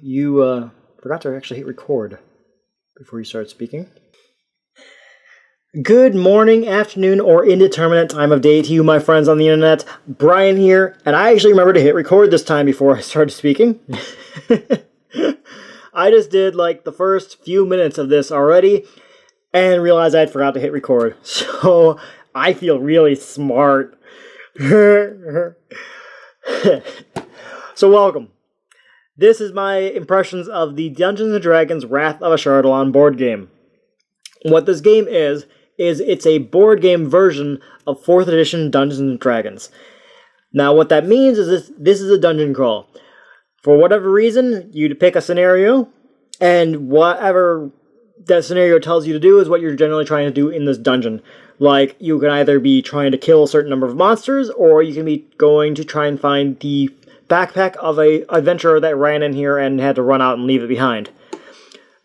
you forgot to actually hit record before you start speaking. Good morning, afternoon, or indeterminate time of day to you, my friends on the internet. Brian here, and I actually remembered to hit record this time before I started speaking. I just did like the first few minutes of this already and realized I forgot to hit record. So I feel really smart. So welcome. This is my impressions of the Dungeons & Dragons Wrath of Ashardalon board game. What this game is it's a board game version of 4th edition Dungeons & Dragons. Now what that means is this is a dungeon crawl. For whatever reason, you pick a scenario, and whatever that scenario tells you to do is what you're generally trying to do in this dungeon. Like, you can either be trying to kill a certain number of monsters, or you can be going to try and find the backpack of an adventurer that ran in here and had to run out and leave it behind.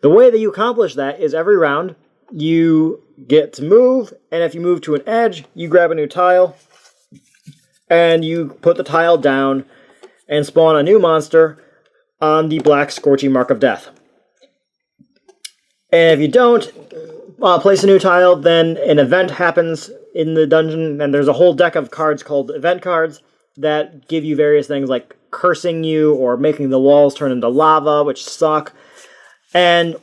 The way that you accomplish that is every round, you get to move, and if you move to an edge, you grab a new tile, and you put the tile down and spawn a new monster on the black scorching mark of death. And if you don't place a new tile, then an event happens in the dungeon, and there's a whole deck of cards called event cards that give you various things like cursing you or making the walls turn into lava, which suck. And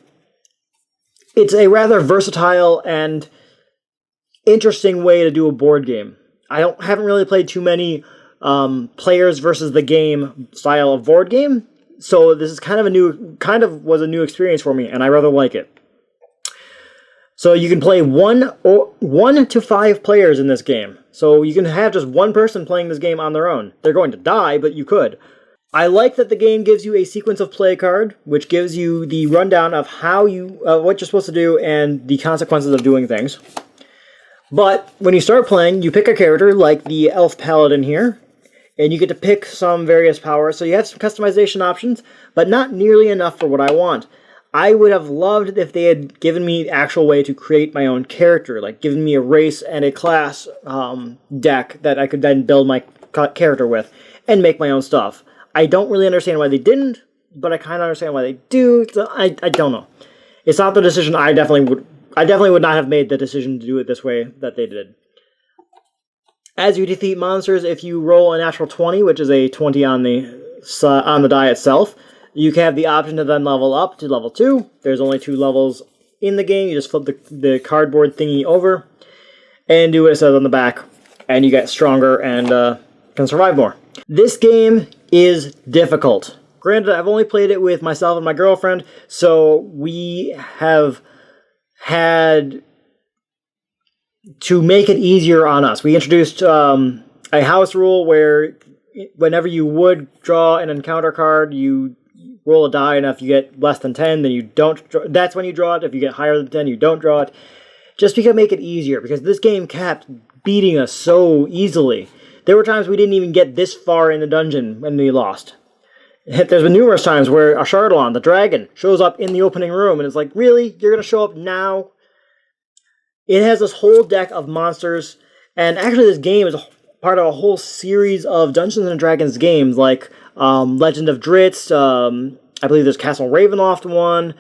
it's a rather versatile and interesting way to do a board game. I haven't really played too many players versus the game style of board game, so this is kind of a new experience for me, and I rather like it. So you can play 1 to 5 players in this game. So you can have just one person playing this game on their own. They're going to die, but you could. I like that the game gives you a sequence of play card, which gives you the rundown of what you're supposed to do and the consequences of doing things. But when you start playing, you pick a character like the Elf Paladin here, and you get to pick some various powers. So you have some customization options, but not nearly enough for what I want. I would have loved if they had given me the actual way to create my own character, like given me a race and a class deck that I could then build my character with and make my own stuff. I don't really understand why they didn't, but I kind of understand why they do. So I don't know. It's not the decision I definitely would not have made the decision to do it this way that they did. As you defeat monsters, if you roll a natural 20, which is a 20 on the die itself, you can have the option to then level up to level 2. There's only 2 levels in the game. You just flip the cardboard thingy over and do what it says on the back, and you get stronger and can survive more. This game is difficult. Granted, I've only played it with myself and my girlfriend, so we have had to make it easier on us. We introduced a house rule where whenever you would draw an encounter card, you roll a die, and if you get less than 10, then you don't. That's when you draw it. If you get higher than 10, you don't draw it. Just to make it easier, because this game kept beating us so easily. There were times we didn't even get this far in the dungeon when we lost. There's been numerous times where Ashardalon, the dragon, shows up in the opening room, and it's like, really? You're going to show up now? It has this whole deck of monsters, and actually this game is part of a whole series of Dungeons & Dragons games, like Legend of Dritz, I believe there's Castle Ravenloft one,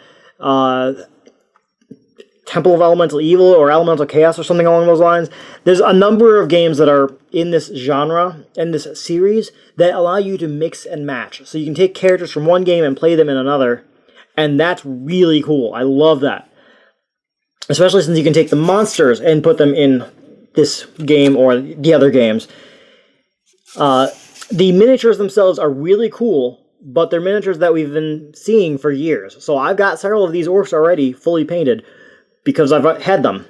Temple of Elemental Evil or Elemental Chaos or something along those lines. There's a number of games that are in this genre, in this series, that allow you to mix and match. So you can take characters from one game and play them in another, and that's really cool. I love that. Especially since you can take the monsters and put them in this game or the other games. The miniatures themselves are really cool, but they're miniatures that we've been seeing for years. So I've got several of these orcs already fully painted because I've had them.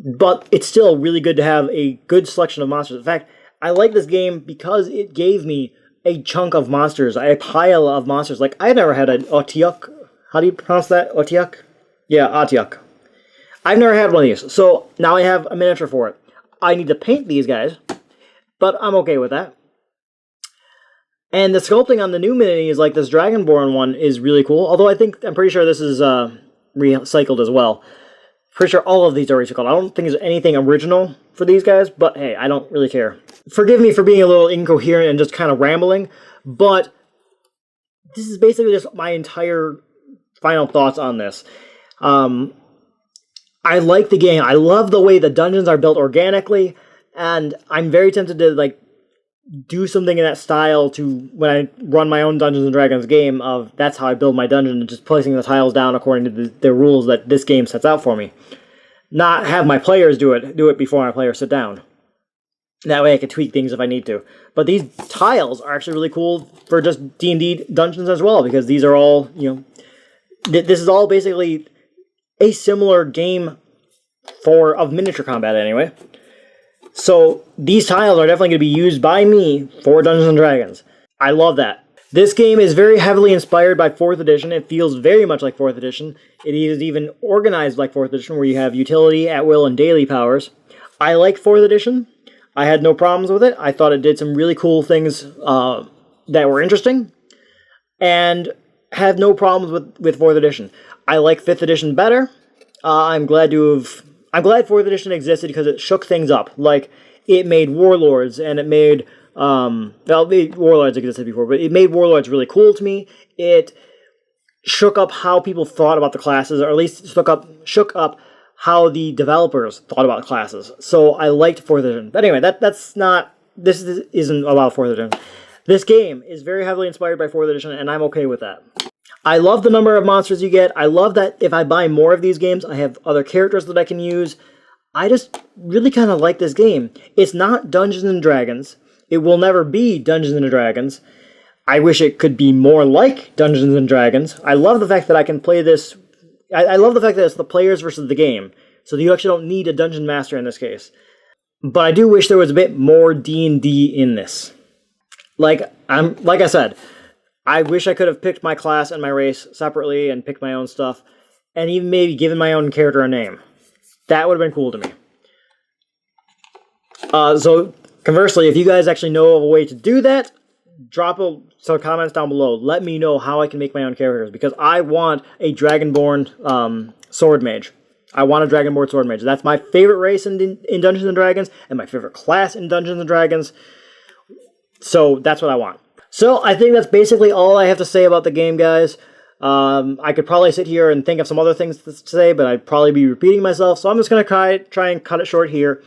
But it's still really good to have a good selection of monsters. In fact, I like this game because it gave me a chunk of monsters, a pile of monsters. Like, I never had an Otiuk. How do you pronounce that? Otiuk? Yeah, Otiuk. I've never had one of these, so now I have a miniature for it. I need to paint these guys, but I'm okay with that. And the sculpting on the new minis, like this Dragonborn one, is really cool. Although I'm pretty sure this is recycled as well. Pretty sure all of these are recycled. I don't think there's anything original for these guys, but hey, I don't really care. Forgive me for being a little incoherent and just kind of rambling, but this is basically just my entire final thoughts on this. I like the game. I love the way the dungeons are built organically, and I'm very tempted to like do something in that style to when I run my own Dungeons and Dragons game of that's how I build my dungeon, and just placing the tiles down according to the rules that this game sets out for me. Not have my players do it before my players sit down. That way I can tweak things if I need to. But these tiles are actually really cool for just D&D dungeons as well, because these are all, you know, this is all basically a similar game of miniature combat anyway. So these tiles are definitely going to be used by me for Dungeons & Dragons. I love that. This game is very heavily inspired by 4th edition. It feels very much like 4th edition. It is even organized like 4th edition, where you have utility, at-will, and daily powers. I like 4th edition. I had no problems with it. I thought it did some really cool things that were interesting, and had no problems with 4th edition. I like 5th edition better. I'm glad 4th edition existed because it shook things up. Like, it made warlords, and it made warlords existed before, but it made warlords really cool to me. It shook up how people thought about the classes, or at least shook up how the developers thought about classes. So I liked 4th edition. But anyway, this isn't about 4th edition. This game is very heavily inspired by 4th edition, and I'm okay with that. I love the number of monsters you get. I love that if I buy more of these games, I have other characters that I can use. I just really kind of like this game. It's not Dungeons & Dragons. It will never be Dungeons & Dragons. I wish it could be more like Dungeons & Dragons. I love the fact that I can play this. I love the fact that it's the players versus the game. So you actually don't need a dungeon master in this case. But I do wish there was a bit more D&D in this. Like I said, I wish I could have picked my class and my race separately and picked my own stuff, and even maybe given my own character a name. That would have been cool to me. So, conversely, if you guys actually know of a way to do that, drop some comments down below. Let me know how I can make my own characters, because I want a Dragonborn sword mage. I want a Dragonborn sword mage. That's my favorite race in Dungeons & Dragons, and my favorite class in Dungeons & Dragons. So, that's what I want. So, I think that's basically all I have to say about the game, guys. I could probably sit here and think of some other things to say, but I'd probably be repeating myself, so I'm just going to try and cut it short here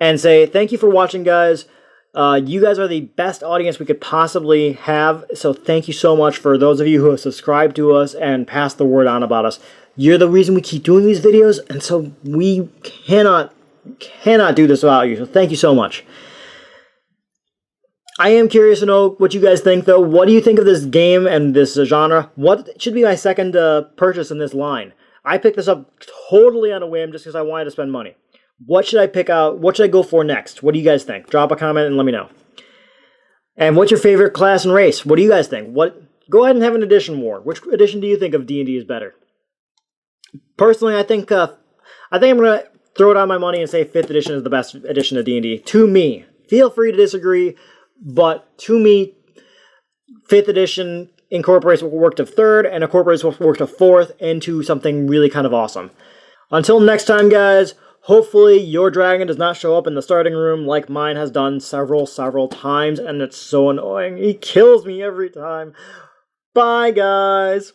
and say thank you for watching, guys. You guys are the best audience we could possibly have, so thank you so much for those of you who have subscribed to us and passed the word on about us. You're the reason we keep doing these videos, and so we cannot do this without you, so thank you so much. I am curious to know what you guys think, though. What do you think of this game and this genre? What should be my second purchase in this line? I picked this up totally on a whim just because I wanted to spend money. What should I pick out? What should I go for next? What do you guys think? Drop a comment and let me know. And what's your favorite class and race? What do you guys think? Go ahead and have an edition war. Which edition do you think of D&D is better? Personally, I think I'm going to throw down my money and say 5th edition is the best edition of D&D. To me. Feel free to disagree. But to me, 5th edition incorporates what worked of 3rd and incorporates what worked of 4th into something really kind of awesome. Until next time, guys, hopefully your dragon does not show up in the starting room like mine has done several times, and it's so annoying. He kills me every time. Bye, guys.